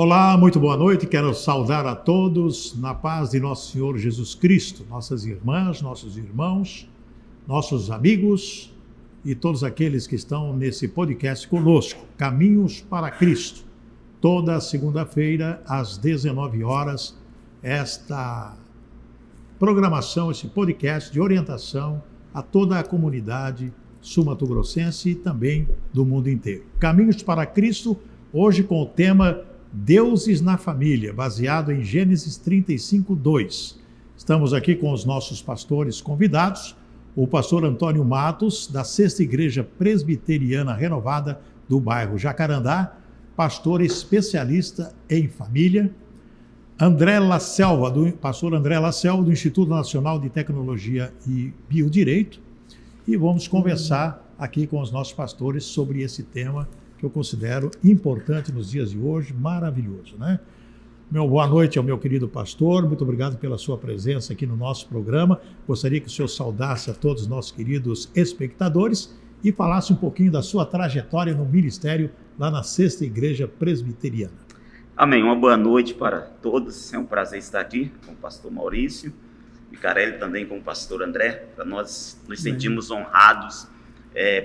Olá, muito boa noite. Quero saudar a todos na paz de nosso Senhor Jesus Cristo, nossas irmãs, nossos irmãos, nossos amigos e todos aqueles que estão nesse podcast conosco, Caminhos para Cristo. Toda segunda-feira, às 19 horas, esta programação, esse podcast de orientação a toda a comunidade sul-mato-grossense e também do mundo inteiro. Caminhos para Cristo, hoje com o tema Deuses na Família, baseado em Gênesis 35:2. Estamos aqui com os nossos pastores convidados, o pastor Antônio Matos, da Sexta Igreja Presbiteriana Renovada do bairro Jacarandá, pastor especialista em família, pastor André La Selva, do Instituto Nacional de Tecnologia e Biodireito, e vamos conversar aqui com os nossos pastores sobre esse tema que eu considero importante nos dias de hoje, maravilhoso, né? Boa noite ao meu querido pastor, muito obrigado pela sua presença aqui no nosso programa. Gostaria que o senhor saudasse a todos os nossos queridos espectadores e falasse um pouquinho da sua trajetória no ministério lá na Sexta Igreja Presbiteriana. Amém, uma boa noite para todos, é um prazer estar aqui com o pastor Maurício, Micarelli também com o pastor André, para nós nos sentimos honrados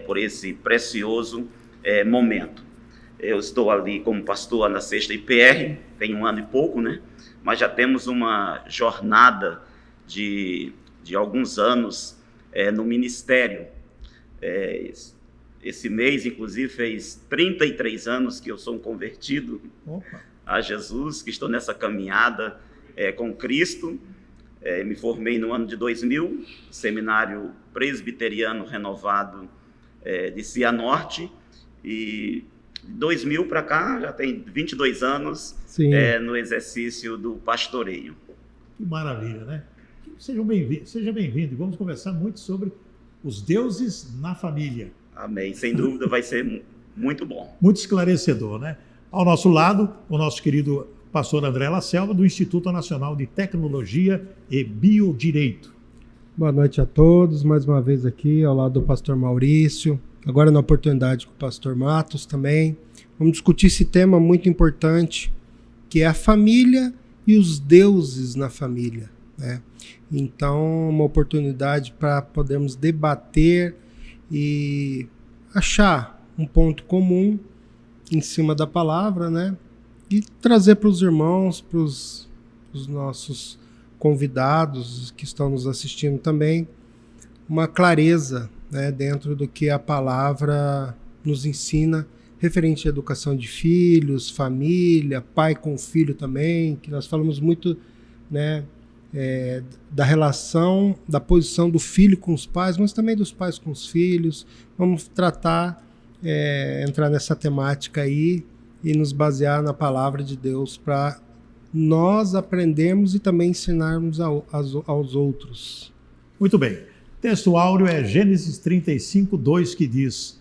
por esse precioso momento. Eu estou ali como pastor na Sexta IPR, tem 1 ano e pouco, né? Mas já temos uma jornada de alguns anos no ministério. Esse mês, inclusive, fez 33 anos que eu sou um convertido a Jesus, que estou nessa caminhada com Cristo. Me formei no ano de 2000, Seminário Presbiteriano Renovado de Cianorte, e de 2000 para cá já tem 22 anos no exercício do pastoreio. Que maravilha, né? Seja bem-vindo. Vamos conversar muito sobre os deuses na família. Amém. Sem dúvida vai ser muito bom. Muito esclarecedor, né? Ao nosso lado, o nosso querido pastor André La Selva, do Instituto Nacional de Tecnologia e Biodireito. Boa noite a todos, mais uma vez aqui ao lado do pastor Maurício, agora na oportunidade com o pastor Matos também. Vamos discutir esse tema muito importante, que é a família e os deuses na família, né? Então, uma oportunidade para podermos debater e achar um ponto comum em cima da palavra, né? E trazer para os irmãos, para os nossos convidados que estão nos assistindo também, uma clareza, né, dentro do que a palavra nos ensina, referente à educação de filhos, família, pai com filho também, que nós falamos muito, né, da relação, da posição do filho com os pais, mas também dos pais com os filhos. Vamos tratar, entrar nessa temática aí e nos basear na palavra de Deus para nós aprendermos e também ensinarmos aos outros. Muito bem. O texto áureo é Gênesis 35:2, que diz: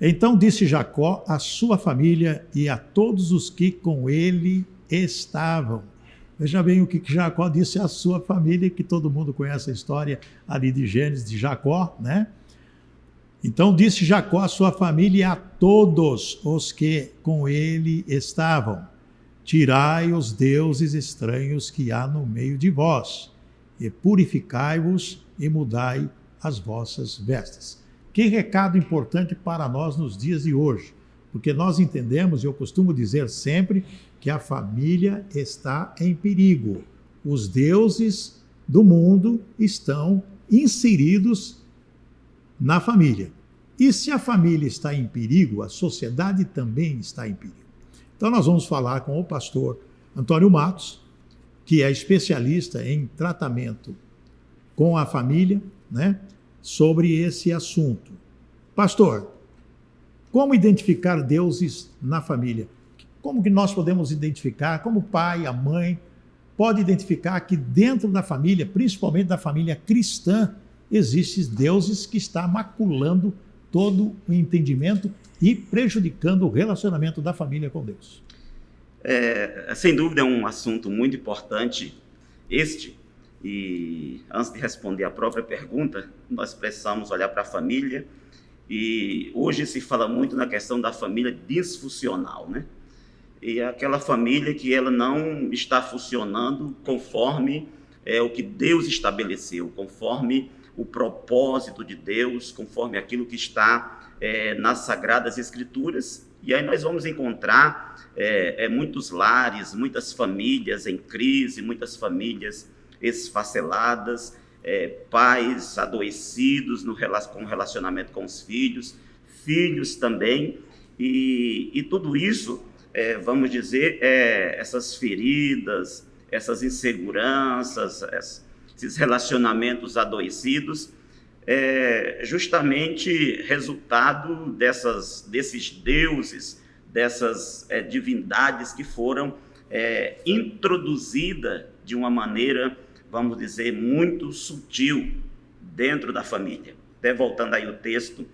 Então disse Jacó à sua família e a todos os que com ele estavam. Veja bem o que Jacó disse à sua família, que todo mundo conhece a história ali de Gênesis, de Jacó, né? Então disse Jacó à sua família e a todos os que com ele estavam: Tirai os deuses estranhos que há no meio de vós, e purificai-vos e mudai as vossas vestes. Que recado importante para nós nos dias de hoje, porque nós entendemos, e eu costumo dizer sempre, que a família está em perigo. Os deuses do mundo estão inseridos na família. E se a família está em perigo, a sociedade também está em perigo. Então nós vamos falar com o pastor Antônio Matos, que é especialista em tratamento com a família, né, sobre esse assunto. Pastor, como identificar deuses na família? Como que nós podemos identificar, como o pai, a mãe, pode identificar que dentro da família, principalmente da família cristã, existem deuses que estão maculando todo o entendimento e prejudicando o relacionamento da família com Deus? Sem dúvida é um assunto muito importante e antes de responder a própria pergunta, nós precisamos olhar para a família, e hoje se fala muito na questão da família disfuncional, né? e aquela família que ela não está funcionando conforme o que Deus estabeleceu, conforme o propósito de Deus, conforme aquilo que está nas Sagradas Escrituras. E aí nós vamos encontrar muitos lares, muitas famílias em crise, muitas famílias esfaceladas, pais adoecidos com relacionamento com os filhos, filhos também, e tudo isso, vamos dizer, essas feridas, essas inseguranças, esses relacionamentos adoecidos, justamente resultado desses deuses, dessas divindades que foram introduzidas de uma maneira, vamos dizer, muito sutil dentro da família. Até voltando aí o texto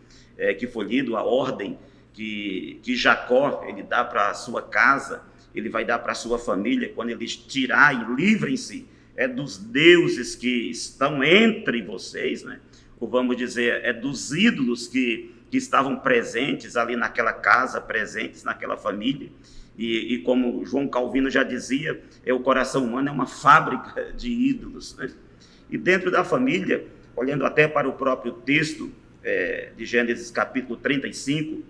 que foi lido, a ordem que Jacó ele dá para a sua casa, ele vai dar para a sua família, quando eles tirarem, livrem-se dos deuses que estão entre vocês, né? Ou vamos dizer, dos ídolos que estavam presentes ali naquela casa, presentes naquela família. E como João Calvino já dizia, o coração humano é uma fábrica de ídolos, né? E dentro da família, olhando até para o próprio texto de Gênesis capítulo 35,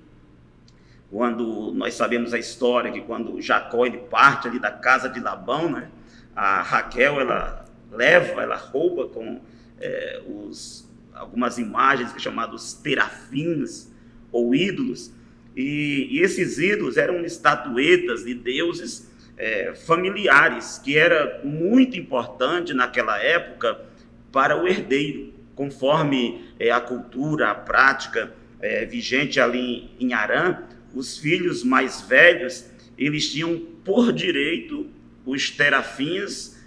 quando nós sabemos a história que quando Jacó ele parte ali da casa de Labão, né? A Raquel ela rouba com algumas imagens chamadas terafins ou ídolos, e esses ídolos eram estatuetas de deuses familiares, que era muito importante naquela época para o herdeiro, conforme a cultura, a prática vigente ali em Harã. Os filhos mais velhos, eles tinham por direito os terafins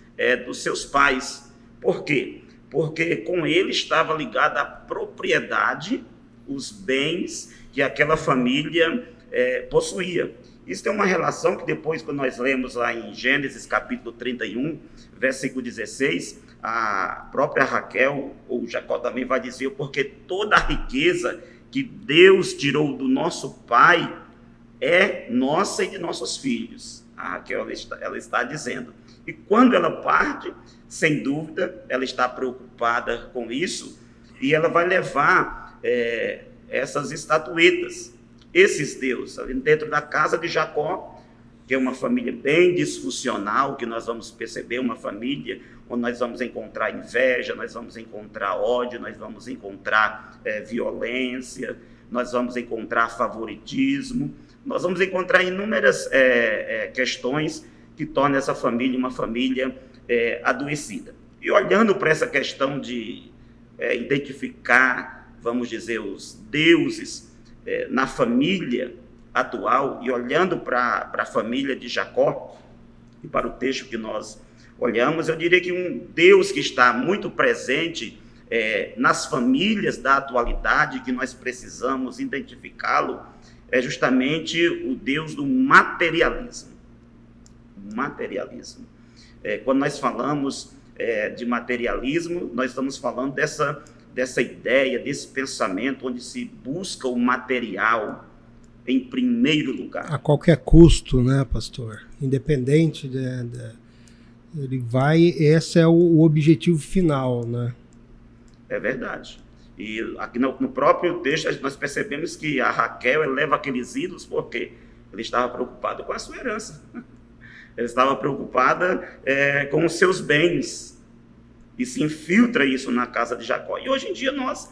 dos seus pais. Por quê? Porque com ele estava ligada a propriedade, os bens que aquela família possuía. Isso tem uma relação que depois, quando nós lemos lá em Gênesis capítulo 31, versículo 16, a própria Raquel, ou Jacó também vai dizer, porque toda a riqueza que Deus tirou do nosso pai é nossa e de nossos filhos. A Raquel ela está dizendo. E quando ela parte, sem dúvida, ela está preocupada com isso, e ela vai levar essas estatuetas, esses deuses, ali dentro da casa de Jacó, que é uma família bem disfuncional, que nós vamos perceber, uma família onde nós vamos encontrar inveja, nós vamos encontrar ódio, nós vamos encontrar violência, nós vamos encontrar favoritismo, nós vamos encontrar inúmeras questões que tornam essa família uma família adoecida. E olhando para essa questão de identificar, vamos dizer, os deuses na família atual, e olhando para a família de Jacó, e para o texto que nós olhamos, eu diria que um Deus que está muito presente nas famílias da atualidade, que nós precisamos identificá-lo, é justamente o Deus do materialismo. Materialismo. Quando nós falamos de materialismo, nós estamos falando dessa ideia, desse pensamento onde se busca o material em primeiro lugar. A qualquer custo, né, pastor? Independente ele vai, esse é o objetivo final, né? É verdade. E aqui no próprio texto nós percebemos que a Raquel leva aqueles ídolos porque ele estava preocupado com a sua herança. Ela estava preocupada com os seus bens, e se infiltra isso na casa de Jacó. E hoje em dia nós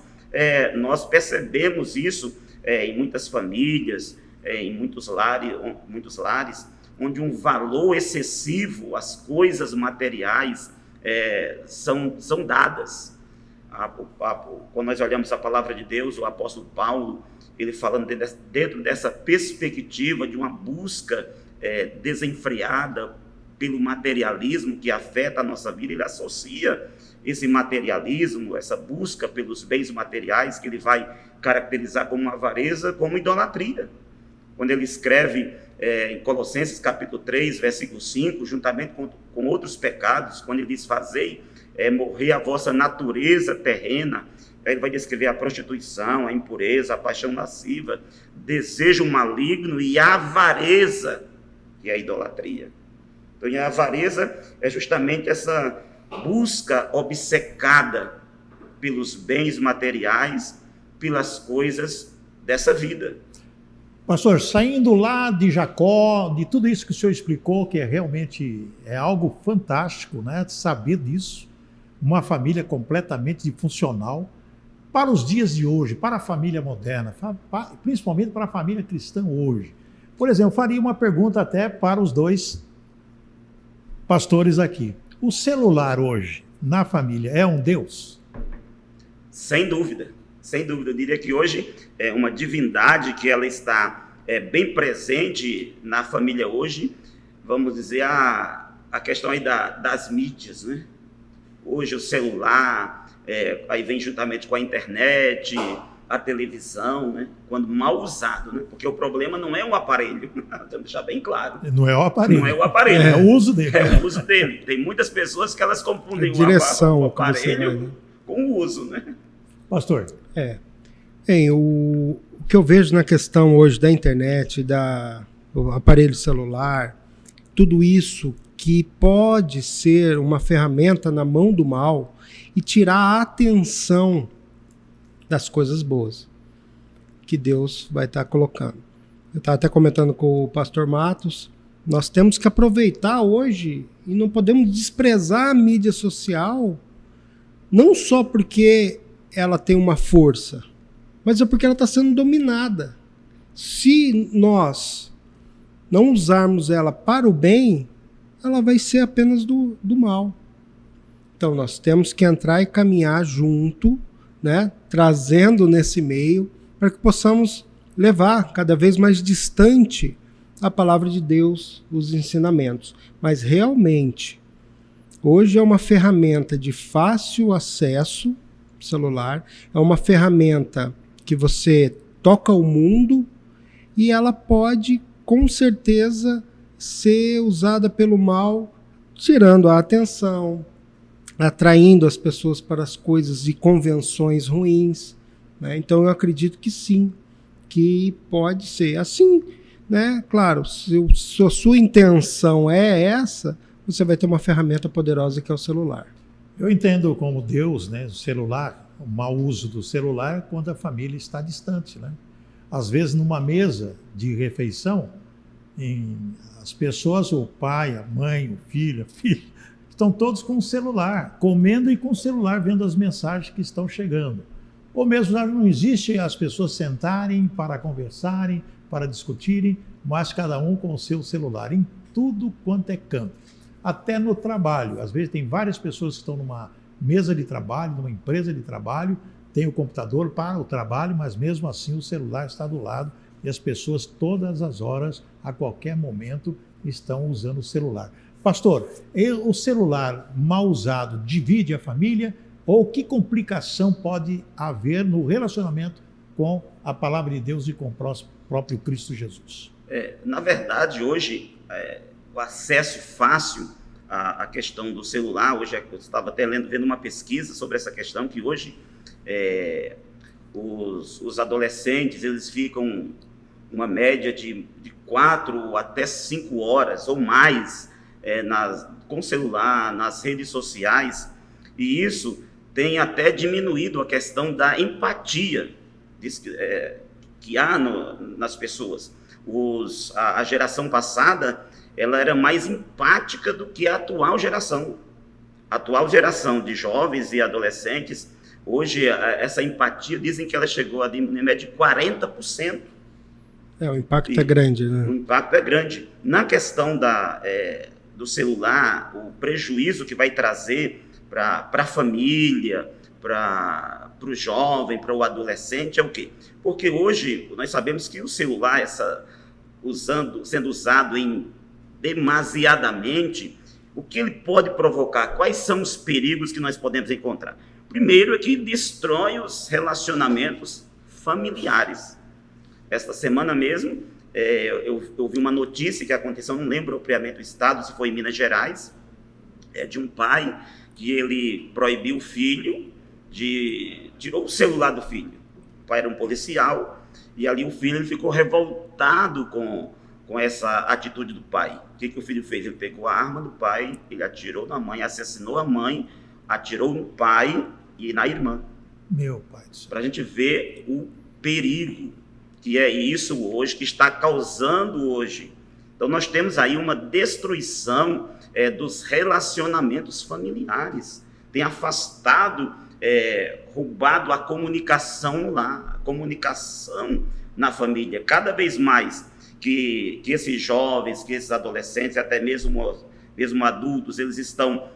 percebemos isso em muitas famílias, em muitos lares, onde um valor excessivo às coisas materiais são dadas. Quando nós olhamos a palavra de Deus, o apóstolo Paulo, ele falando dentro dessa perspectiva de uma busca desenfreada pelo materialismo que afeta a nossa vida, ele associa esse materialismo, essa busca pelos bens materiais, que ele vai caracterizar como avareza, como idolatria. Quando ele escreve em Colossenses capítulo 3, versículo 5, juntamente com outros pecados, quando ele diz, fazei morrer a vossa natureza terrena, ele vai descrever a prostituição, a impureza, a paixão lasciva, desejo maligno e a avareza, que é a idolatria. Então, a avareza é justamente essa busca obcecada pelos bens materiais, pelas coisas dessa vida. Pastor, saindo lá de Jacó, de tudo isso que o senhor explicou, que realmente é algo fantástico, né? Saber disso, uma família completamente disfuncional, para os dias de hoje, para a família moderna, principalmente para a família cristã hoje. Por exemplo, eu faria uma pergunta até para os dois pastores aqui. O celular hoje, na família, é um Deus? Sem dúvida, sem dúvida. Eu diria que hoje é uma divindade que ela está bem presente na família hoje. Vamos dizer, a questão aí das mídias, né? Hoje o celular, aí vem juntamente com a internet, a televisão, né? Quando mal usado, né? Porque o problema não é o aparelho, temos que deixar bem claro. Não é o aparelho. Não é o aparelho. É o uso dele. É o uso dele. Tem muitas pessoas que elas confundem o aparelho com o uso, né? Pastor. O que eu vejo na questão hoje da internet, do aparelho celular, tudo isso que pode ser uma ferramenta na mão do mal e tirar a atenção das coisas boas que Deus vai estar colocando. Eu estava até comentando com o pastor Matos, nós temos que aproveitar hoje e não podemos desprezar a mídia social, não só porque ela tem uma força, mas é porque ela está sendo dominada. Se nós não usarmos ela para o bem, ela vai ser apenas do mal. Então nós temos que entrar e caminhar junto, né, trazendo nesse meio, para que possamos levar cada vez mais distante a palavra de Deus, os ensinamentos. Mas realmente, hoje é uma ferramenta de fácil acesso, celular, é uma ferramenta que você toca o mundo e ela pode, com certeza, ser usada pelo mal, tirando a atenção, atraindo as pessoas para as coisas e convenções ruins, né? Então eu acredito que sim, que pode ser assim, né? Claro, se a sua intenção é essa, você vai ter uma ferramenta poderosa que é o celular. Eu entendo como Deus, né, o celular, o mau uso do celular quando a família está distante, né? Às vezes numa mesa de refeição, as pessoas, o pai, a mãe, o filho, a filha, estão todos com o celular, comendo e com o celular, vendo as mensagens que estão chegando. Ou mesmo não existe as pessoas sentarem para conversarem, para discutirem, mas cada um com o seu celular, em tudo quanto é canto. Até no trabalho. Às vezes tem várias pessoas que estão numa mesa de trabalho, numa empresa de trabalho, tem o computador para o trabalho, mas mesmo assim o celular está do lado e as pessoas todas as horas, a qualquer momento, estão usando o celular. Pastor, o celular mal usado divide a família ou que complicação pode haver no relacionamento com a palavra de Deus e com o próprio Cristo Jesus? Na verdade, hoje, o acesso fácil à questão do celular, hoje eu estava até vendo uma pesquisa sobre essa questão, que hoje os adolescentes, eles ficam uma média de 4 até 5 horas ou mais com celular, nas redes sociais, e isso tem até diminuído a questão da empatia que há nas pessoas. A geração passada, ela era mais empática do que a atual geração. A atual geração de jovens e adolescentes, hoje essa empatia, dizem que ela chegou a diminuir de 40%. O impacto é grande, né? O impacto é grande. Na questão do celular, o prejuízo que vai trazer para a família, para o jovem, para o adolescente, é o quê? Porque hoje nós sabemos que o celular, sendo usado demasiadamente, o que ele pode provocar? Quais são os perigos que nós podemos encontrar? Primeiro é que destrói os relacionamentos familiares. Esta semana mesmo, eu vi uma notícia que aconteceu, não lembro propriamente o estado, se foi em Minas Gerais, de um pai que ele proibiu o filho, tirou o celular do filho. O pai era um policial, e ali o filho ele ficou revoltado com com essa atitude do pai. O que o filho fez? Ele pegou a arma do pai, ele atirou na mãe, assassinou a mãe, atirou no pai e na irmã. Meu pai do céu. Para a gente ver o perigo que é isso hoje, que está causando hoje. Então nós temos aí uma destruição dos relacionamentos familiares. Tem afastado, roubado a comunicação lá, a comunicação na família. Cada vez mais que esses jovens, que esses adolescentes, até mesmo adultos, eles estão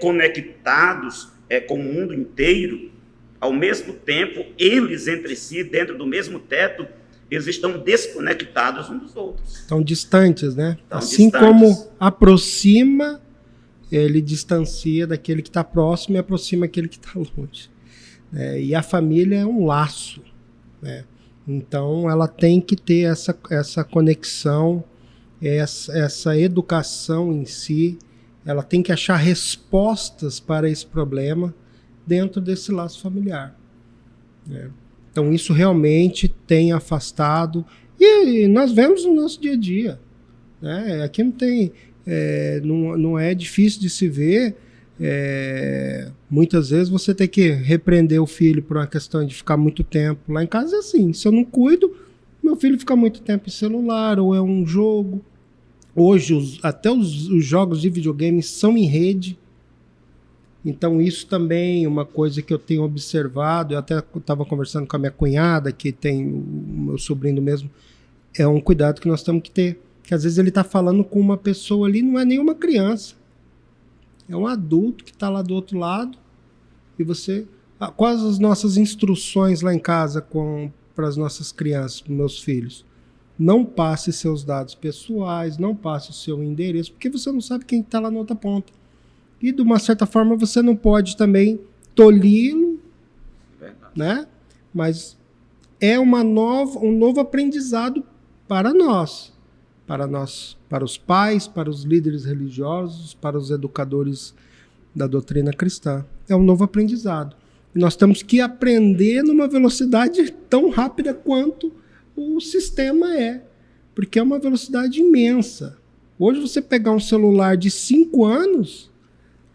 conectados com o mundo inteiro. Ao mesmo tempo, eles entre si, dentro do mesmo teto, eles estão desconectados uns dos outros. Estão distantes, né? Estão assim distantes. Como aproxima, ele distancia daquele que está próximo e aproxima aquele que está longe. E a família é um laço, né? Então, ela tem que ter essa conexão, essa educação em si. Ela tem que achar respostas para esse problema dentro desse laço familiar. Então, isso realmente tem afastado. E nós vemos no nosso dia a dia. Aqui não tem... não é difícil de se ver. Muitas vezes você tem que repreender o filho por uma questão de ficar muito tempo. Lá em casa é assim, se eu não cuido, meu filho fica muito tempo em celular, ou é um jogo. Hoje, até os jogos de videogame são em rede. Então isso também é uma coisa que eu tenho observado. Eu até estava conversando com a minha cunhada, que tem o meu sobrinho mesmo. É um cuidado que nós temos que ter. Que às vezes ele está falando com uma pessoa ali, não é nenhuma criança. É um adulto que está lá do outro lado. E você... Quais as nossas instruções lá em casa para as nossas crianças, para meus filhos? Não passe seus dados pessoais, não passe o seu endereço, porque você não sabe quem está lá na outra ponta. E, de uma certa forma, você não pode também tolhi-lo, né? Mas é um novo aprendizado para nós, para os pais, para os líderes religiosos, para os educadores da doutrina cristã. É um novo aprendizado. E nós temos que aprender numa velocidade tão rápida quanto o sistema é, porque é uma velocidade imensa. Hoje, você pegar um celular de 5 anos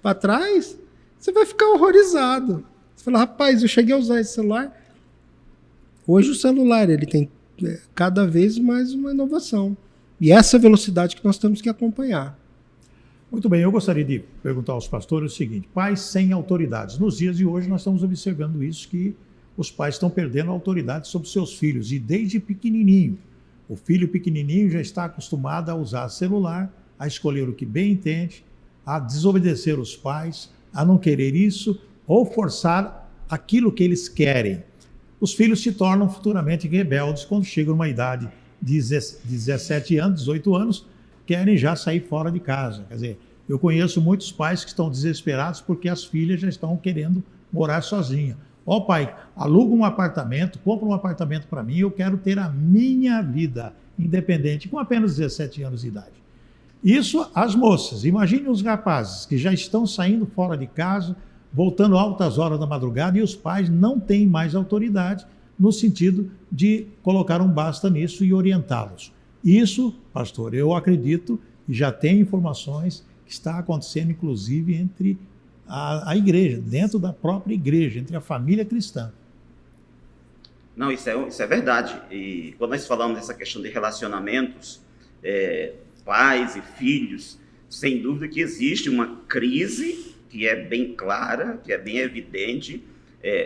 para trás, você vai ficar horrorizado. Você fala, rapaz, eu cheguei a usar esse celular. Hoje o celular ele tem cada vez mais uma inovação. E essa velocidade que nós temos que acompanhar. Muito bem, eu gostaria de perguntar aos pastores o seguinte: pais sem autoridades. Nos dias de hoje nós estamos observando isso, que os pais estão perdendo a autoridade sobre seus filhos. E desde pequenininho, o filho pequenininho já está acostumado a usar celular, a escolher o que bem entende, a desobedecer os pais, a não querer isso ou forçar aquilo que eles querem. Os filhos se tornam futuramente rebeldes quando chegam numa idade de 17 anos, 18 anos, querem já sair fora de casa. Quer dizer, eu conheço muitos pais que estão desesperados porque as filhas já estão querendo morar sozinhas. Ó, pai, aluga um apartamento, compra um apartamento para mim, eu quero ter a minha vida independente, com apenas 17 anos de idade. Isso as moças. Imagine os rapazes que já estão saindo fora de casa, voltando altas horas da madrugada, e os pais não têm mais autoridade no sentido de colocar um basta nisso e orientá-los. Isso, pastor, eu acredito, e já tem informações que está acontecendo, inclusive, entre a igreja, dentro da própria igreja, entre a família cristã. Não, isso é verdade. E quando nós falamos dessa questão de relacionamentos, pais e filhos, sem dúvida que existe uma crise que é bem clara, que é bem evidente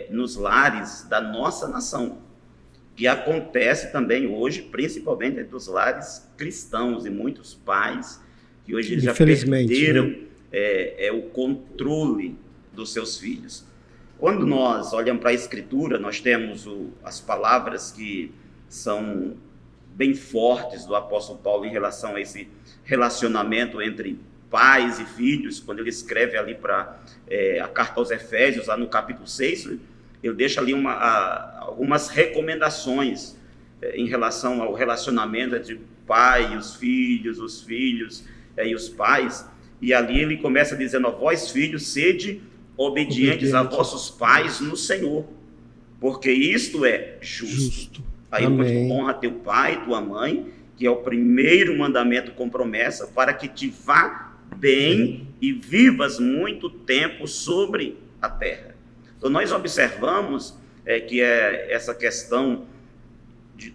nos lares da nossa nação, que acontece também hoje, principalmente dos lares cristãos, e muitos pais que hoje já perderam, né, o controle dos seus filhos. Quando nós olhamos para a Escritura, nós temos as palavras que são bem fortes do apóstolo Paulo em relação a esse relacionamento entre pais e filhos. Quando ele escreve ali para a carta aos Efésios, lá no capítulo 6, ele deixa ali algumas recomendações em relação ao relacionamento entre pai e os filhos e os pais. E ali ele começa dizendo: vós filhos, sede obedientes a vossos pais no Senhor, porque isto é justo. Aí ele honra teu pai e tua mãe, que é o primeiro mandamento com promessa, para que te vá bem e vivas muito tempo sobre a terra. Então nós observamos que essa questão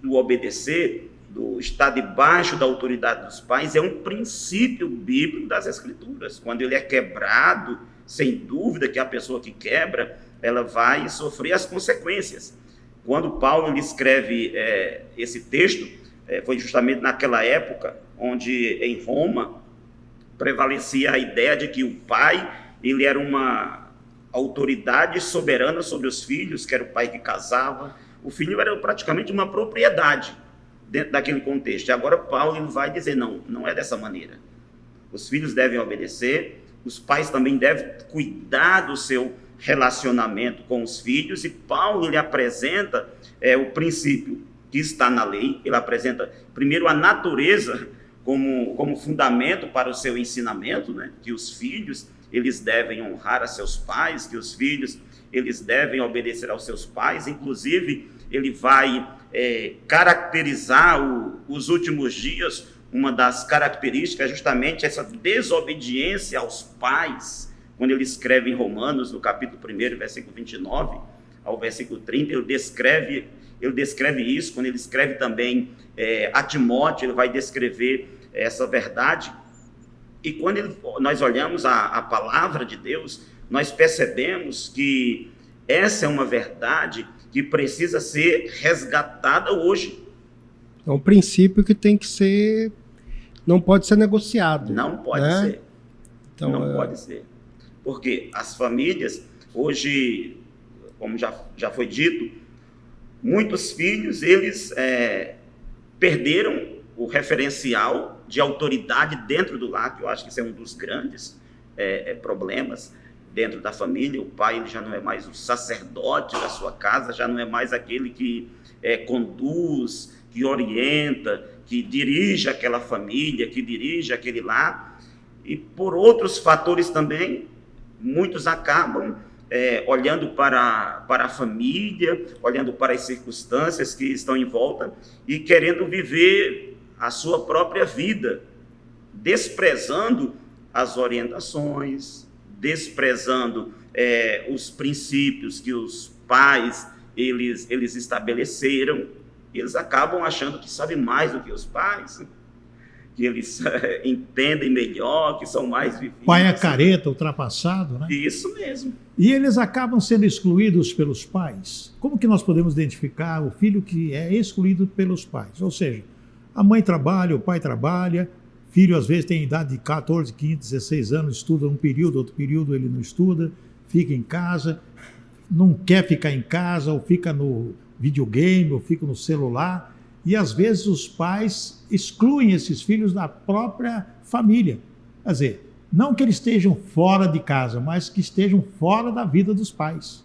do obedecer, do estar debaixo da autoridade dos pais, é um princípio bíblico das Escrituras. Quando ele é quebrado, sem dúvida que a pessoa que quebra, ela vai sofrer as consequências. Quando Paulo ele escreve esse texto, foi justamente naquela época onde em Roma prevalecia a ideia de que o pai ele era uma autoridade soberana sobre os filhos, que era o pai que casava. O filho era praticamente uma propriedade dentro daquele contexto. E agora Paulo ele vai dizer, não é dessa maneira. Os filhos devem obedecer, os pais também devem cuidar do seu relacionamento com os filhos, e Paulo ele apresenta o princípio que está na lei. Ele apresenta primeiro a natureza como fundamento para o seu ensinamento, né? Que os filhos eles devem honrar a seus pais, que os filhos eles devem obedecer aos seus pais. Inclusive ele vai caracterizar os últimos dias. Uma das características é justamente essa desobediência aos pais. Quando ele escreve em Romanos, no capítulo 1, versículo 29 ao versículo 30, ele descreve isso. Quando ele escreve também a Timóteo, ele vai descrever essa verdade. E quando nós olhamos a palavra de Deus, nós percebemos que essa é uma verdade que precisa ser resgatada hoje. É um princípio que tem que ser, não pode ser negociado. Não pode ser. Então, não pode ser. Porque as famílias, hoje, como já foi dito, muitos filhos, eles perderam o referencial de autoridade dentro do lar, que eu acho que isso é um dos grandes problemas dentro da família. O pai ele já não é mais o sacerdote da sua casa, já não é mais aquele que conduz, que orienta, que dirige aquela família, que dirige aquele lar. E por outros fatores também, muitos acabam olhando para a família, olhando para as circunstâncias que estão em volta e querendo viver a sua própria vida, desprezando as orientações, desprezando os princípios que os pais eles estabeleceram. Eles acabam achando que sabem mais do que os pais, que eles entendem melhor, que são mais vividos. Pai é careta, ultrapassado, né? Isso mesmo. E eles acabam sendo excluídos pelos pais. Como que nós podemos identificar o filho que é excluído pelos pais? Ou seja, a mãe trabalha, o pai trabalha, filho às vezes tem idade de 14, 15, 16 anos, estuda um período, outro período ele não estuda, fica em casa, não quer ficar em casa, ou fica no videogame, ou fica no celular. E às vezes os pais excluem esses filhos da própria família. Quer dizer, não que eles estejam fora de casa, mas que estejam fora da vida dos pais.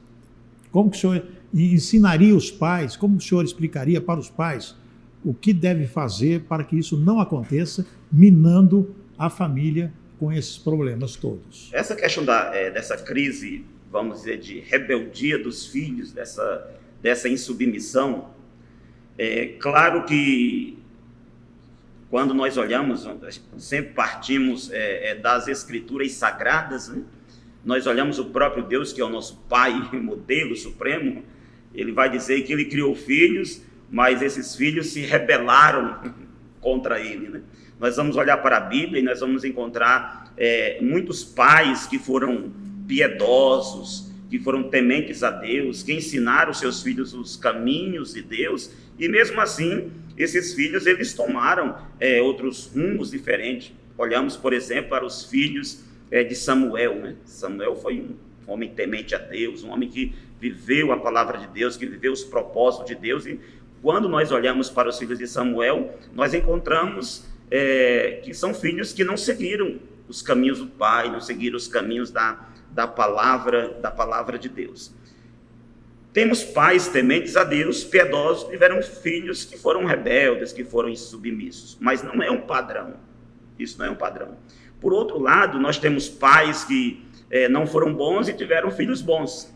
Como que o senhor ensinaria os pais, como o senhor explicaria para os pais o que deve fazer para que isso não aconteça, minando a família com esses problemas todos? Essa questão dessa crise, vamos dizer, de rebeldia dos filhos, dessa insubmissão, claro que quando nós olhamos, sempre partimos das Escrituras sagradas, né? Nós olhamos o próprio Deus, que é o nosso Pai, modelo supremo. Ele vai dizer que ele criou filhos, mas esses filhos se rebelaram contra ele, né? Nós vamos olhar para a Bíblia e nós vamos encontrar muitos pais que foram piedosos, que foram tementes a Deus, que ensinaram seus filhos os caminhos de Deus, e mesmo assim, esses filhos, eles tomaram outros rumos diferentes. Olhamos, por exemplo, para os filhos de Samuel, né? Samuel foi um homem temente a Deus, um homem que viveu a palavra de Deus, que viveu os propósitos de Deus, e quando nós olhamos para os filhos de Samuel, nós encontramos que são filhos que não seguiram os caminhos do pai, não seguiram os caminhos da palavra de Deus. Temos pais tementes a Deus, piedosos, que tiveram filhos que foram rebeldes, que foram insubmissos, mas não é um padrão. Isso não é um padrão. Por outro lado, nós temos pais que não foram bons e tiveram filhos bons.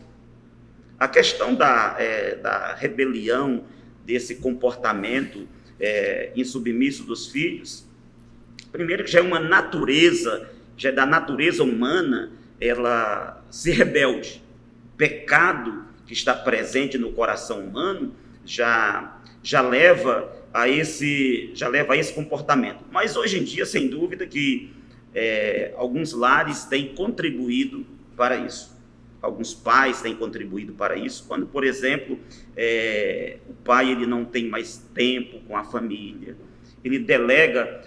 A questão da rebelião, desse comportamento insubmisso dos filhos, primeiro que já é uma natureza, já é da natureza humana, ela ser rebelde. Pecado que está presente no coração humano já leva a esse comportamento. Mas hoje em dia, sem dúvida, que alguns lares têm contribuído para isso. Alguns pais têm contribuído para isso. Quando, por exemplo, o pai ele não tem mais tempo com a família, ele delega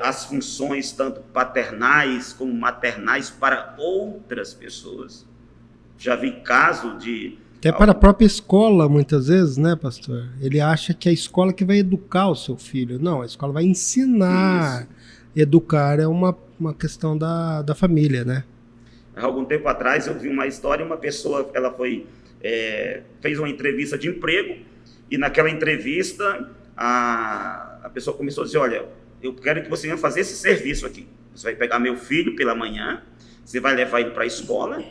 as funções tanto paternais como maternais para outras pessoas. Já vi caso de... Até para a própria escola, muitas vezes, né, pastor? Ele acha que é a escola que vai educar o seu filho. Não, a escola vai ensinar. Isso. Educar é uma questão da família, né? Há algum tempo atrás eu vi uma história, uma pessoa, ela fez uma entrevista de emprego, e naquela entrevista a pessoa começou a dizer, olha, eu quero que você venha fazer esse serviço aqui. Você vai pegar meu filho pela manhã, você vai levar ele para a escola,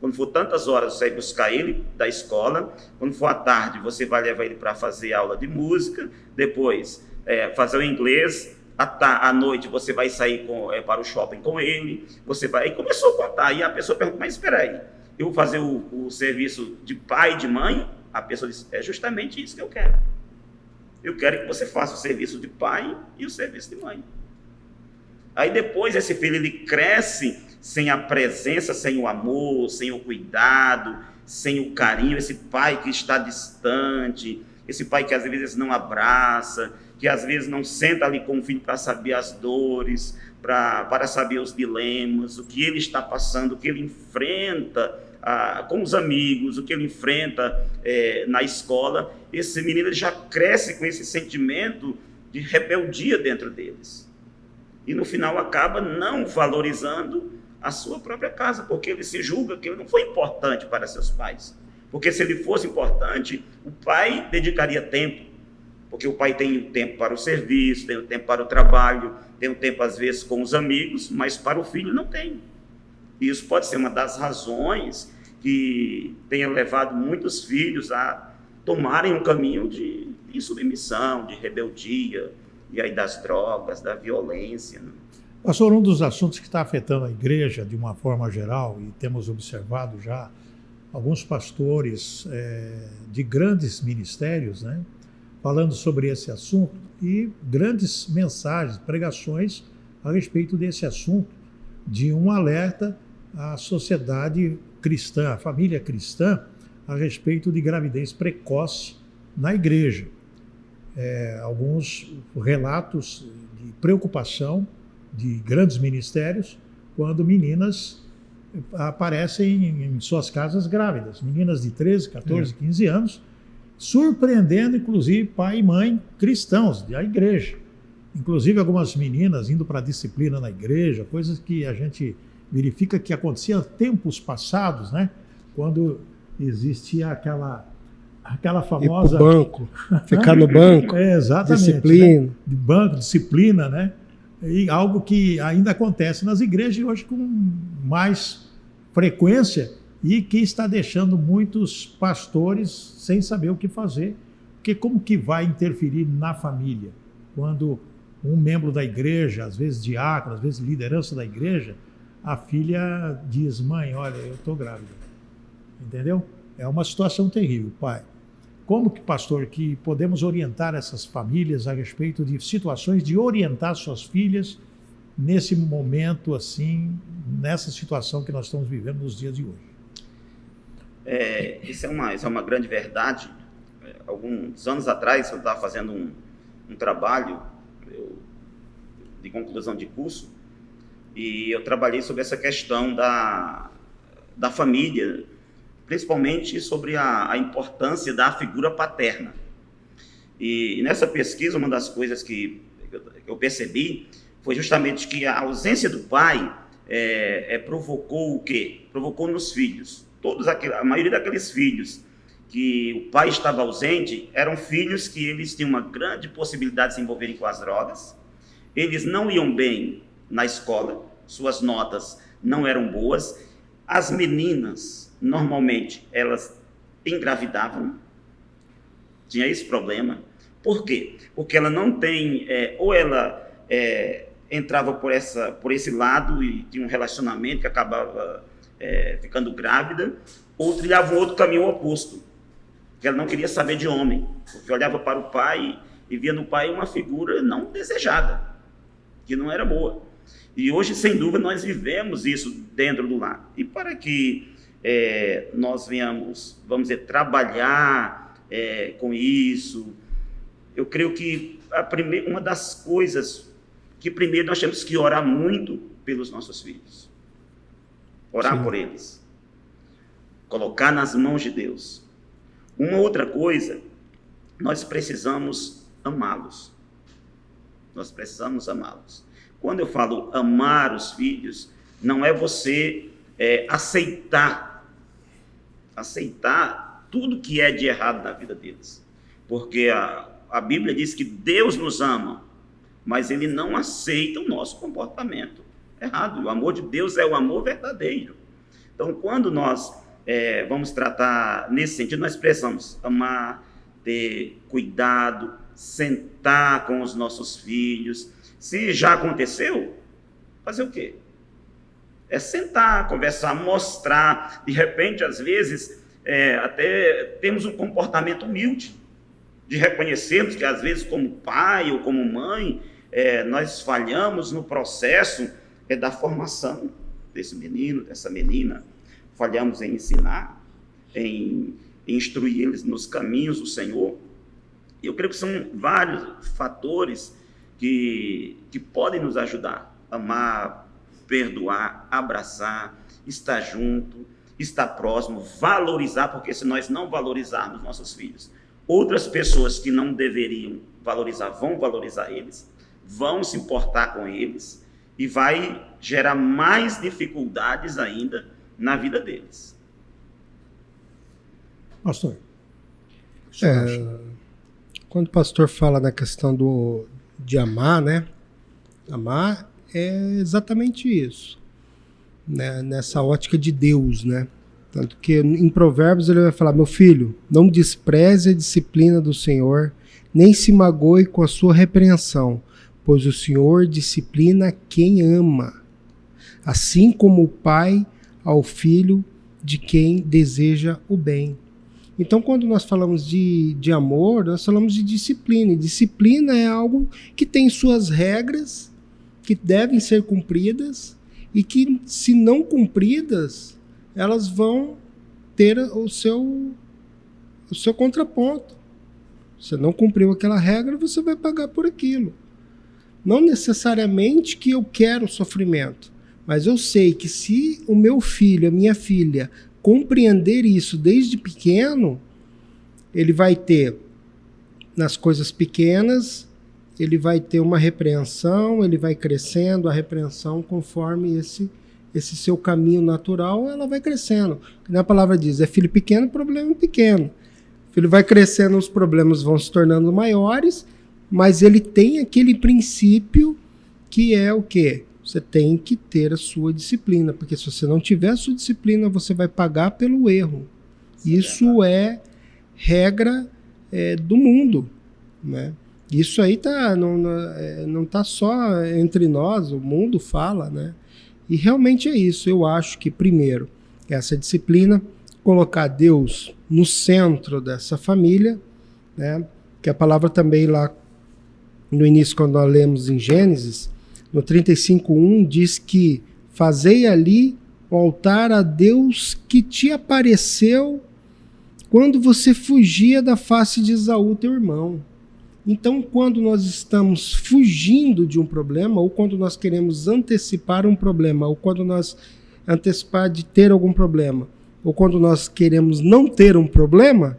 quando for tantas horas você vai buscar ele da escola, quando for à tarde você vai levar ele para fazer aula de música, depois fazer o inglês, à noite você vai sair para o shopping com ele, você vai... E começou a contar, e a pessoa perguntou, mas espera aí, eu vou fazer o serviço de pai e de mãe? A pessoa disse, é justamente isso que eu quero. Eu quero que você faça o serviço de pai e o serviço de mãe. Aí depois esse filho ele cresce sem a presença, sem o amor, sem o cuidado, sem o carinho, esse pai que está distante, esse pai que às vezes não abraça, que às vezes não senta ali com o filho para saber as dores, para saber os dilemas, o que ele está passando, o que ele enfrenta com os amigos, o que ele enfrenta na escola. Esse menino ele já cresce com esse sentimento de rebeldia dentro deles. E no final acaba não valorizando a sua própria casa, porque ele se julga que ele não foi importante para seus pais. Porque se ele fosse importante, o pai dedicaria tempo, porque o pai tem o tempo para o serviço, tem o tempo para o trabalho, tem o tempo às vezes com os amigos, mas para o filho não tem. E isso pode ser uma das razões que tenha levado muitos filhos a tomarem um caminho de insubmissão, de rebeldia, e aí das drogas, da violência. Pastor, um dos assuntos que está afetando a igreja de uma forma geral, e temos observado já alguns pastores de grandes ministérios, né, falando sobre esse assunto, e grandes mensagens, pregações a respeito desse assunto, de um alerta à sociedade cristã, à família cristã, a respeito de gravidez precoce na igreja. Alguns relatos de preocupação de grandes ministérios quando meninas aparecem em suas casas grávidas, meninas de 13, 14, 15 anos, surpreendendo inclusive pai e mãe cristãos da igreja. Inclusive algumas meninas indo para a disciplina na igreja, coisas que a gente verifica que acontecia tempos passados, né? Quando existia aquela famosa... Ir pro banco, ficar no banco, exatamente, disciplina. Né? De banco, disciplina, né? E algo que ainda acontece nas igrejas e hoje com mais frequência e que está deixando muitos pastores sem saber o que fazer, porque como que vai interferir na família quando um membro da igreja, às vezes diácono, às vezes liderança da igreja, a filha diz, mãe, olha, eu estou grávida, entendeu? É uma situação terrível, pai. Como que, pastor, que podemos orientar essas famílias a respeito de situações de orientar suas filhas nesse momento, assim, nessa situação que nós estamos vivendo nos dias de hoje? Isso é uma grande verdade. Alguns anos atrás, eu estava fazendo um trabalho de conclusão de curso e eu trabalhei sobre essa questão da família, principalmente sobre a importância da figura paterna. E nessa pesquisa, uma das coisas que eu percebi foi justamente que a ausência do pai provocou o quê? Provocou nos filhos. A maioria daqueles filhos que o pai estava ausente eram filhos que eles tinham uma grande possibilidade de se envolverem com as drogas, eles não iam bem na escola, suas notas não eram boas, as meninas, normalmente, elas engravidavam, tinha esse problema, Por quê? Porque ela não tem, ou ela entrava por esse lado e tinha um relacionamento que acabava ficando grávida, ou trilhava um outro caminho oposto, que ela não queria saber de homem, porque olhava para o pai e via no pai uma figura não desejada, que não era boa. E hoje, sem dúvida, nós vivemos isso dentro do lar. E para que nós venhamos, vamos dizer, trabalhar com isso, eu creio que uma das coisas que primeiro nós temos que orar muito pelos nossos filhos. Orar Sim. por eles. Colocar nas mãos de Deus. Uma outra coisa, nós precisamos amá-los. Nós precisamos amá-los. Quando eu falo amar os filhos, não é você aceitar tudo que é de errado na vida deles. Porque a Bíblia diz que Deus nos ama, mas Ele não aceita o nosso comportamento errado. O amor de Deus é o amor verdadeiro. Então, quando nós vamos tratar nesse sentido, nós precisamos amar, ter cuidado, sentar com os nossos filhos. Se já aconteceu, fazer o quê? É sentar, conversar, mostrar. De repente, às vezes, até temos um comportamento humilde, de reconhecermos que, às vezes, como pai ou como mãe, nós falhamos no processo da formação desse menino, dessa menina. Falhamos em ensinar, em instruir eles nos caminhos do Senhor. Eu creio que são vários fatores que podem nos ajudar. Amar, perdoar, abraçar, estar junto, estar próximo, valorizar, porque se nós não valorizarmos nossos filhos, outras pessoas que não deveriam valorizar vão valorizar eles, vão se importar com eles e vai gerar mais dificuldades ainda na vida deles. Pastor. Quando o pastor fala na questão de amar, né? Amar é exatamente isso, né? Nessa ótica de Deus, né? Tanto que em Provérbios ele vai falar: meu filho, não despreze a disciplina do Senhor, nem se magoe com a sua repreensão, pois o Senhor disciplina quem ama, assim como o pai ao filho de quem deseja o bem. Então, quando nós falamos de amor, nós falamos de disciplina. E disciplina é algo que tem suas regras, que devem ser cumpridas, e que, se não cumpridas, elas vão ter o seu contraponto. Você não cumpriu aquela regra, você vai pagar por aquilo. Não necessariamente que eu quero sofrimento, mas eu sei que se o meu filho, a minha filha, compreender isso desde pequeno, ele vai ter, nas coisas pequenas, ele vai ter uma repreensão, ele vai crescendo, a repreensão conforme esse seu caminho natural, ela vai crescendo. A palavra diz, é filho pequeno, problema pequeno. O filho vai crescendo, os problemas vão se tornando maiores, mas ele tem aquele princípio que é o quê? Você tem que ter a sua disciplina, porque se você não tiver a sua disciplina, você vai pagar pelo erro. Isso é regra do mundo, né? Isso aí não tá só entre nós, o mundo fala, né? E realmente é isso. Eu acho que, primeiro, essa disciplina, colocar Deus no centro dessa família, né? Que a palavra também lá no início, quando nós lemos em Gênesis, no 35:1, diz que fazei ali o altar a Deus que te apareceu quando você fugia da face de Esaú, teu irmão. Então, quando nós estamos fugindo de um problema, ou quando nós queremos antecipar um problema, ou quando nós antecipar de ter algum problema, ou quando nós queremos não ter um problema,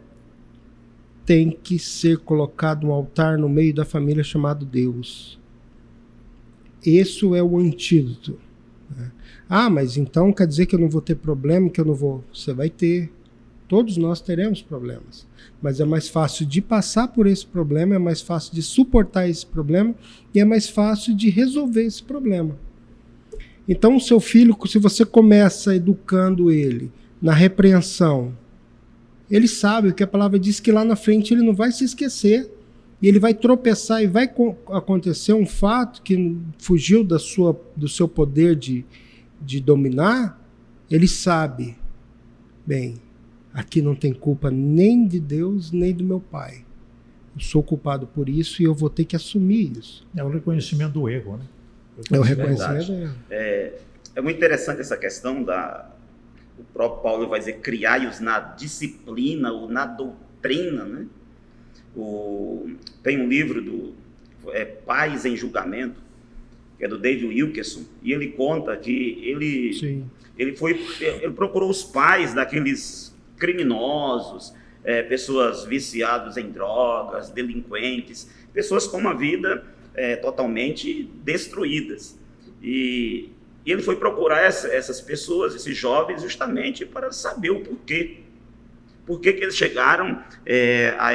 tem que ser colocado um altar no meio da família chamado Deus. Esse é o antídoto. Ah, mas então quer dizer que eu não vou ter problema, que eu não vou... Você vai ter. Todos nós teremos problemas. Mas é mais fácil de passar por esse problema, é mais fácil de suportar esse problema e é mais fácil de resolver esse problema. Então, o seu filho, se você começa educando ele na repreensão, ele sabe que a palavra diz que lá na frente ele não vai se esquecer. e ele vai tropeçar e vai acontecer um fato que fugiu do seu poder de dominar, ele sabe, bem, aqui não tem culpa nem de Deus, nem do meu pai. Eu sou culpado por isso e eu vou ter que assumir isso. É o reconhecimento do erro, né? É o reconhecimento do erro. É muito interessante essa questão o próprio Paulo vai dizer, criai-os na disciplina ou na doutrina, né? Tem um livro do Pais em Julgamento, que é do David Wilkerson, e ele conta que ele procurou os pais daqueles criminosos, pessoas viciadas em drogas, delinquentes, pessoas com uma vida totalmente destruídas. E ele foi procurar essas pessoas, esses jovens, justamente para saber o porquê. Por que eles chegaram a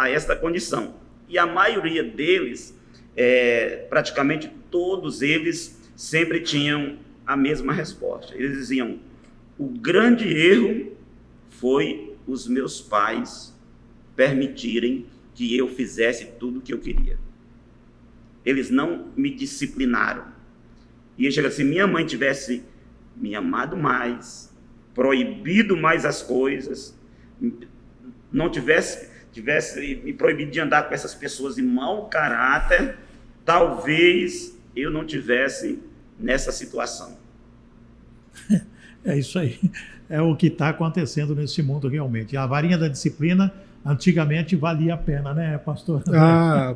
esta condição. E a maioria deles, praticamente todos eles, sempre tinham a mesma resposta. Eles diziam, o grande erro foi os meus pais permitirem que eu fizesse tudo o que eu queria. Eles não me disciplinaram. E ele chega assim, minha mãe tivesse me amado mais, proibido mais as coisas, não tivesse me proibido de andar com essas pessoas de mau caráter, talvez eu não tivesse nessa situação. É isso aí. É o que está acontecendo nesse mundo realmente. A varinha da disciplina, antigamente, valia a pena, né, pastor?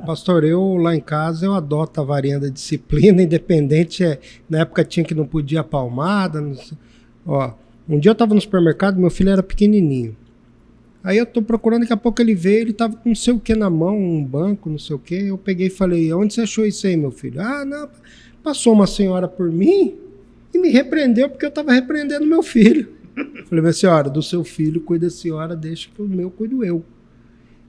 Pastor, eu lá em casa, eu adoto a varinha da disciplina, independente, na época tinha que não podia palmada. Um dia eu estava no supermercado, meu filho era pequenininho. Aí eu tô procurando, daqui a pouco ele veio, ele tava com não sei o que na mão, um banco, não sei o que. Eu peguei e falei, onde você achou isso aí, meu filho? Não, passou uma senhora por mim e me repreendeu porque eu tava repreendendo meu filho. Falei, minha senhora, do seu filho cuida a senhora, deixa que o meu cuido eu.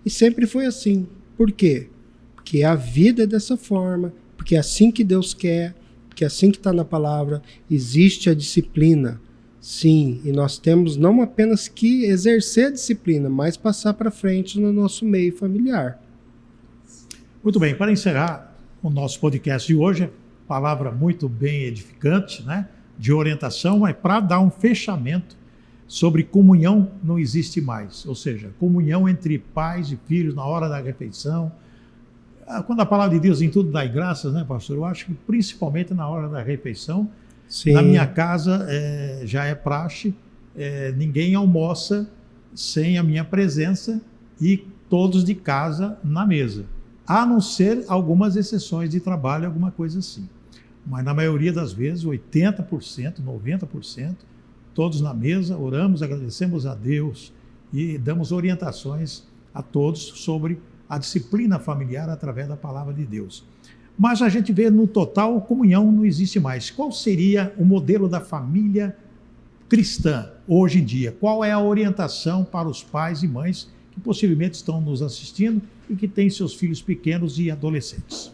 E sempre foi assim. Por quê? Porque a vida é dessa forma, porque é assim que Deus quer, porque é assim que está na palavra, existe a disciplina. Sim, e nós temos não apenas que exercer a disciplina, mas passar para frente no nosso meio familiar. Muito bem, para encerrar o nosso podcast de hoje, palavra muito bem edificante, né, de orientação, mas para dar um fechamento sobre comunhão não existe mais, ou seja, comunhão entre pais e filhos na hora da refeição. Quando a palavra de Deus em tudo dá graças, né, pastor? Eu acho que principalmente na hora da refeição. Sim. Na minha casa já é praxe, ninguém almoça sem a minha presença e todos de casa na mesa, a não ser algumas exceções de trabalho, alguma coisa assim. Mas na maioria das vezes, 80%, 90%, todos na mesa, oramos, agradecemos a Deus e damos orientações a todos sobre a disciplina familiar através da palavra de Deus. Mas a gente vê no total, comunhão não existe mais. Qual seria o modelo da família cristã hoje em dia? Qual é a orientação para os pais e mães que possivelmente estão nos assistindo e que têm seus filhos pequenos e adolescentes?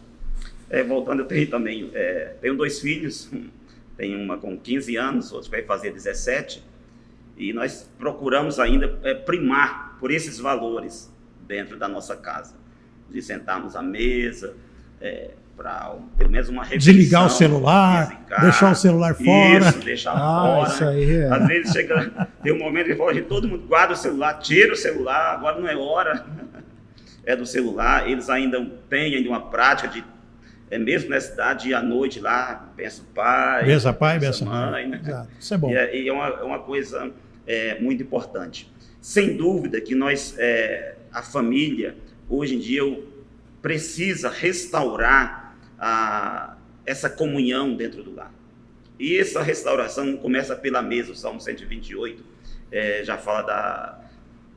Voltando, eu tenho 2 filhos, tenho uma com 15 anos, outra vai fazer 17, e nós procuramos ainda primar por esses valores dentro da nossa casa, de sentarmos à mesa, para pelo menos uma refeição. Desligar o celular, deixar o celular fora. Isso, deixar fora. Isso aí, Às vezes tem um momento que todo mundo guarda o celular, tira o celular, agora não é hora do celular. Eles ainda têm uma prática de, mesmo nessa idade, ir à noite lá, bença o pai, bença a mãe. Né? Exato. Isso é bom. E é uma coisa muito importante. Sem dúvida que a família, hoje em dia, precisa restaurar essa comunhão dentro do lar. E essa restauração começa pela mesa. O Salmo 128 já fala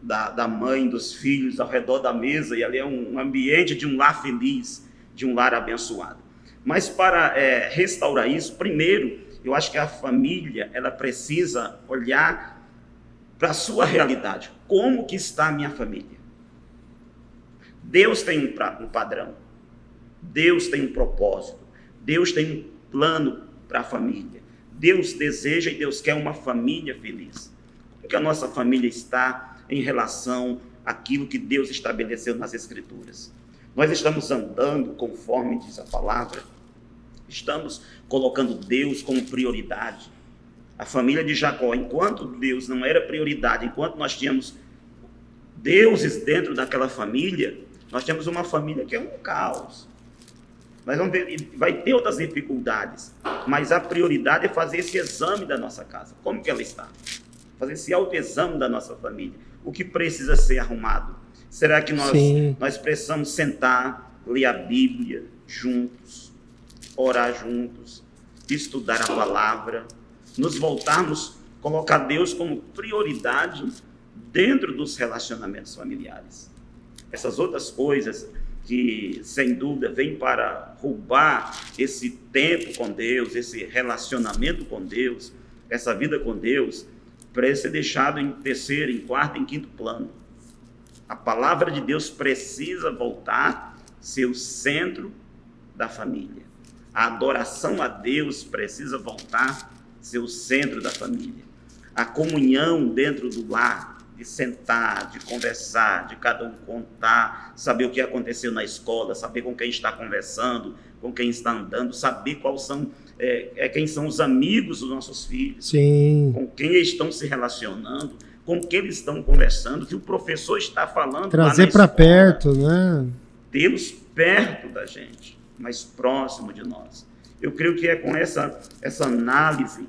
da mãe, dos filhos ao redor da mesa, e ali é um ambiente de um lar feliz, de um lar abençoado. Mas para restaurar isso, primeiro, eu acho que a família ela precisa olhar para a sua realidade. Como que está a minha família? Deus tem um padrão, Deus tem um propósito, Deus tem um plano para a família. Deus deseja e Deus quer uma família feliz. Como que a nossa família está em relação àquilo que Deus estabeleceu nas Escrituras? Nós estamos andando conforme diz a palavra? Estamos colocando Deus como prioridade? A família de Jacó, enquanto Deus não era prioridade, enquanto nós tínhamos deuses dentro daquela família, nós temos uma família que é um caos. Nós vamos ver, vai ter outras dificuldades, mas a prioridade é fazer esse exame da nossa casa. Como que ela está? Fazer esse autoexame da nossa família. O que precisa ser arrumado? Será que nós precisamos sentar, ler a Bíblia juntos, orar juntos, estudar a palavra, nos voltarmos, colocar Deus como prioridade dentro dos relacionamentos familiares? Essas outras coisas que, sem dúvida, vêm para roubar esse tempo com Deus, esse relacionamento com Deus, essa vida com Deus, precisa ser deixado em terceiro, em quarto, em quinto plano. A palavra de Deus precisa voltar a ser o centro da família. A adoração a Deus precisa voltar a ser o centro da família. A comunhão dentro do lar, de sentar, de conversar, de cada um contar, saber o que aconteceu na escola, saber com quem está conversando, com quem está andando, saber quem são os amigos dos nossos filhos, Sim. com quem eles estão se relacionando, com quem eles estão conversando, que o professor está falando. Trazer para perto, né? Tê-los perto da gente, mais próximo de nós. Eu creio que é com essa análise,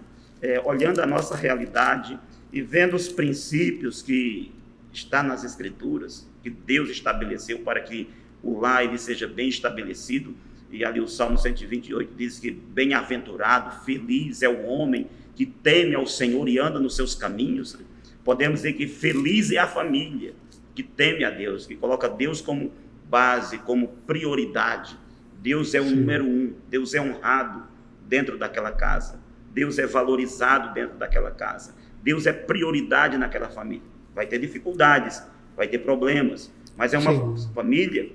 olhando a nossa realidade e vendo os princípios que está nas Escrituras, que Deus estabeleceu para que o lar ele seja bem estabelecido. E ali o Salmo 128 diz que bem-aventurado, feliz é o homem que teme ao Senhor e anda nos seus caminhos. Podemos dizer que feliz é a família que teme a Deus, que coloca Deus como base, como prioridade. Deus é o número um, Deus é honrado dentro daquela casa, Deus é valorizado dentro daquela casa, Deus é prioridade naquela família. Vai ter dificuldades, vai ter problemas, mas é uma família.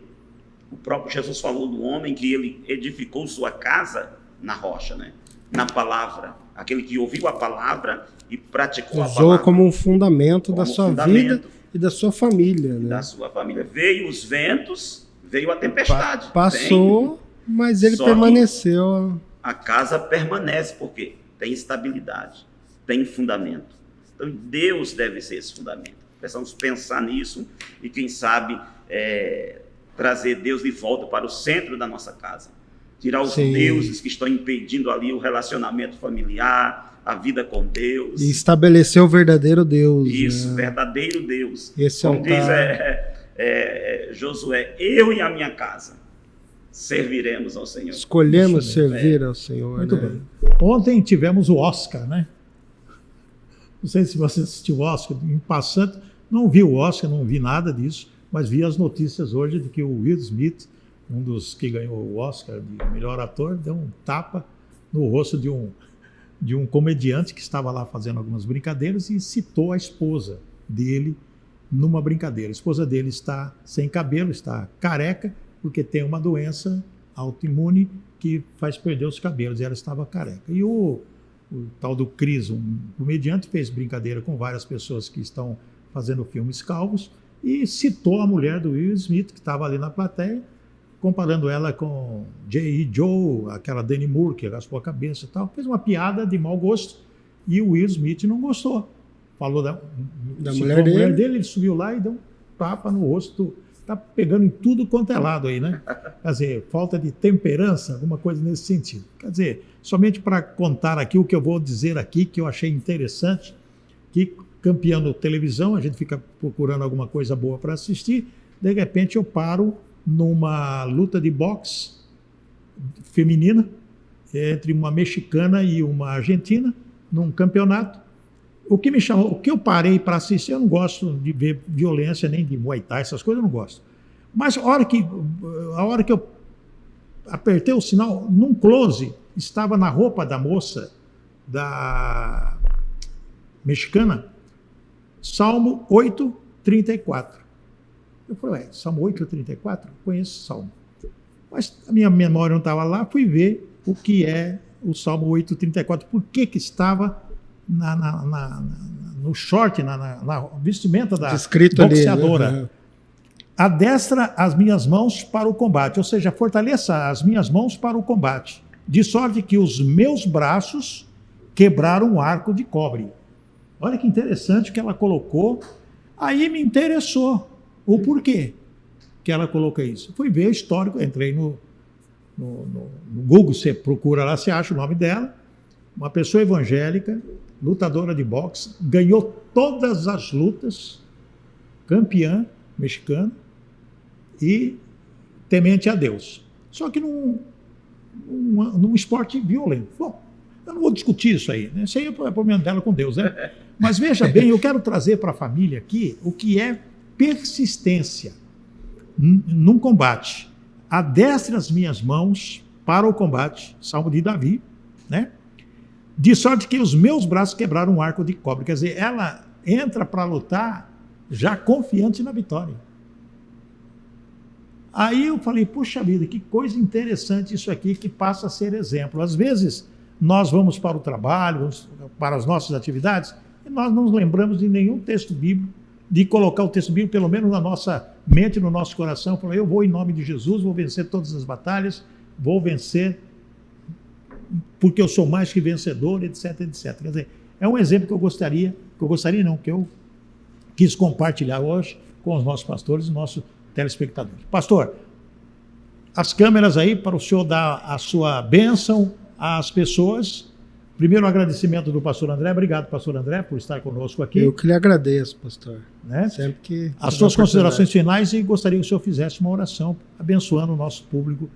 O próprio Jesus falou do homem que ele edificou sua casa na rocha, né? Na palavra. Aquele que ouviu a palavra e praticou a palavra. Usou como um fundamento da sua vida e da sua família. Né? Da sua família. Veio os ventos, veio a tempestade. Passou, mas ele permaneceu. A casa permanece, porque tem estabilidade, tem fundamento. Então, Deus deve ser esse fundamento. Precisamos pensar nisso e, quem sabe, trazer Deus de volta para o centro da nossa casa. Tirar os deuses que estão impedindo ali o relacionamento familiar, a vida com Deus. E estabelecer o verdadeiro Deus. Isso, verdadeiro Deus. Esse como diz Josué, eu e a minha casa serviremos ao Senhor. Escolhemos servir ao Senhor. Muito bem. Ontem tivemos o Oscar, né? Não sei se você assistiu o Oscar, em passando, não vi o Oscar, não vi nada disso, mas vi as notícias hoje de que o Will Smith, um dos que ganhou o Oscar de melhor ator, deu um tapa no rosto de um comediante que estava lá fazendo algumas brincadeiras e citou a esposa dele numa brincadeira. A esposa dele está sem cabelo, está careca, porque tem uma doença autoimune que faz perder os cabelos, e ela estava careca. E o tal do Chris, um comediante, fez brincadeira com várias pessoas que estão fazendo filmes calvos e citou a mulher do Will Smith, que estava ali na plateia, comparando ela com J.E. Joe, aquela Demi Moore, que raspou a cabeça e tal. Fez uma piada de mau gosto e o Will Smith não gostou. Falou da mulher dele, ele subiu lá e deu um tapa no rosto. Está pegando em tudo quanto é lado aí, né? Quer dizer, falta de temperança, alguma coisa nesse sentido. Quer dizer, somente para contar aqui o que eu vou dizer aqui, que eu achei interessante, que campeando televisão, a gente fica procurando alguma coisa boa para assistir, de repente eu paro numa luta de boxe feminina entre uma mexicana e uma argentina, num campeonato. O que me chamou, o que eu parei para assistir, eu não gosto de ver violência, nem de Muay Thai, essas coisas eu não gosto. Mas a hora que eu apertei o sinal, num close, estava na roupa da moça, da mexicana, Salmo 8:34. Eu falei, Salmo 8:34? Conheço o Salmo. Mas a minha memória não estava lá, fui ver o que é o Salmo 8:34. Por que estava no short, na vestimenta da descrito boxeadora. Ali, né? adestra as minhas mãos para o combate, ou seja, fortaleça as minhas mãos para o combate, de sorte que os meus braços quebraram um arco de cobre. Olha que interessante que ela colocou. Aí me interessou o porquê que ela colocou isso. Fui ver o histórico, entrei no Google, você procura lá, você acha o nome dela. Uma pessoa evangélica, lutadora de boxe, ganhou todas as lutas, campeã mexicana e temente a Deus. Só que num esporte violento. Bom, eu não vou discutir isso aí, né? Isso aí é problema dela com Deus, né? Mas veja bem, eu quero trazer para a família aqui o que é persistência num combate. Adestre as minhas mãos para o combate, Salmo de Davi, né? De sorte que os meus braços quebraram um arco de cobre. Quer dizer, ela entra para lutar já confiante na vitória. Aí eu falei, puxa vida, que coisa interessante isso aqui que passa a ser exemplo. Às vezes nós vamos para o trabalho, vamos para as nossas atividades, e nós não nos lembramos de nenhum texto bíblico, de colocar o texto bíblico pelo menos na nossa mente, no nosso coração, falar, eu vou em nome de Jesus, vou vencer todas as batalhas, vou vencer porque eu sou mais que vencedor, etc, etc. Quer dizer, é um exemplo que eu quis compartilhar hoje com os nossos pastores e nossos telespectadores. Pastor, as câmeras aí para o senhor dar a sua bênção às pessoas. Primeiro, um agradecimento do pastor André. Obrigado, pastor André, por estar conosco aqui. Eu que lhe agradeço, pastor. Né? Sempre que... As suas considerações finais, e gostaria que o senhor fizesse uma oração abençoando o nosso público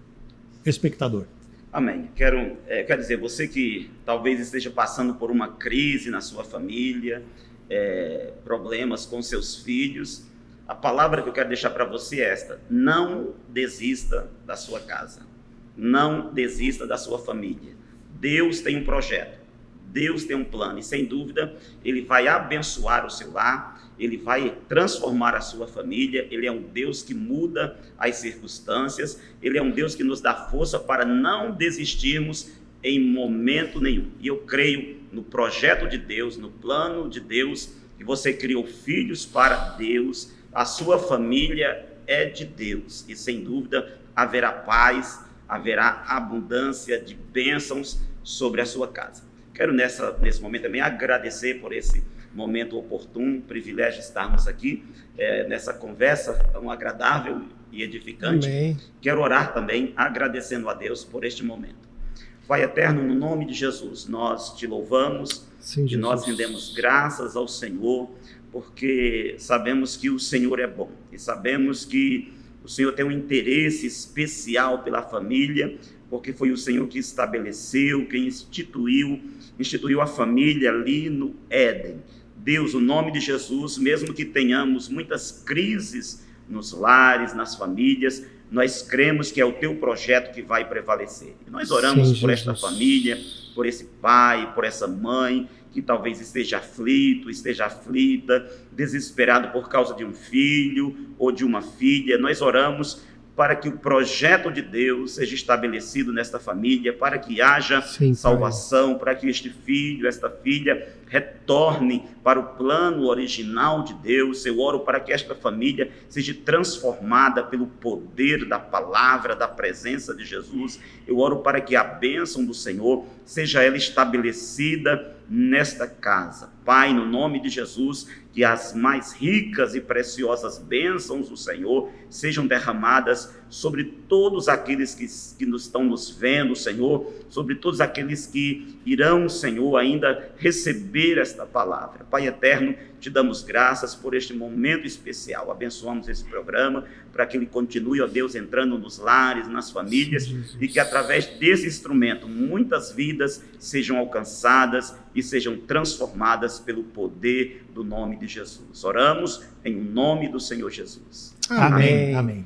espectador. Amém. Quero dizer, você que talvez esteja passando por uma crise na sua família, problemas com seus filhos, a palavra que eu quero deixar para você é esta: não desista da sua casa, não desista da sua família. Deus tem um projeto, Deus tem um plano e, sem dúvida, Ele vai abençoar o seu lar, Ele vai transformar a sua família. Ele é um Deus que muda as circunstâncias, Ele é um Deus que nos dá força para não desistirmos em momento nenhum. E eu creio no projeto de Deus, no plano de Deus, que você criou filhos para Deus, a sua família é de Deus e, sem dúvida, haverá paz, haverá abundância de bênçãos sobre a sua casa. Quero nesse momento também agradecer por esse momento oportuno, privilégio de estarmos aqui nessa conversa tão agradável e edificante. Amém. Quero orar também agradecendo a Deus por este momento. Pai eterno, no nome de Jesus, nós te louvamos. Sim, e nós rendemos graças ao Senhor, porque sabemos que o Senhor é bom e sabemos que o Senhor tem um interesse especial pela família, porque foi o Senhor que estabeleceu, quem instituiu a família ali no Éden. Deus, o nome de Jesus, mesmo que tenhamos muitas crises nos lares, nas famílias, nós cremos que é o teu projeto que vai prevalecer. E nós oramos por esta família, por esse pai, por essa mãe, que talvez esteja aflito, esteja aflita, desesperado por causa de um filho ou de uma filha. Nós oramos para que o projeto de Deus seja estabelecido nesta família, para que haja salvação, para que este filho, esta filha, retorne para o plano original de Deus. Eu oro para que esta família seja transformada pelo poder da palavra, da presença de Jesus. Eu oro para que a bênção do Senhor seja ela estabelecida nesta casa. Pai, no nome de Jesus, que as mais ricas e preciosas bênçãos do Senhor sejam derramadas sobre todos aqueles que estão nos vendo, Senhor, sobre todos aqueles que irão, Senhor, ainda receber esta palavra. Pai eterno, te damos graças por este momento especial. Abençoamos esse programa para que ele continue, ó Deus, entrando nos lares, nas famílias, e que através desse instrumento muitas vidas sejam alcançadas e sejam transformadas pelo poder do nome de Jesus. Oramos em nome do Senhor Jesus. Amém. Amém.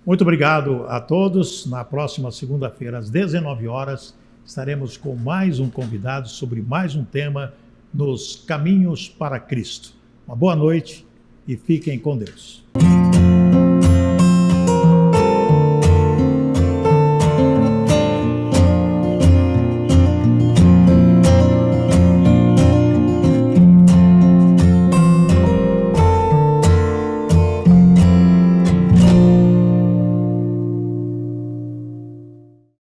Muito obrigado a todos. Na próxima segunda-feira, às 19 horas, estaremos com mais um convidado sobre mais um tema nos caminhos para Cristo. Uma boa noite e fiquem com Deus.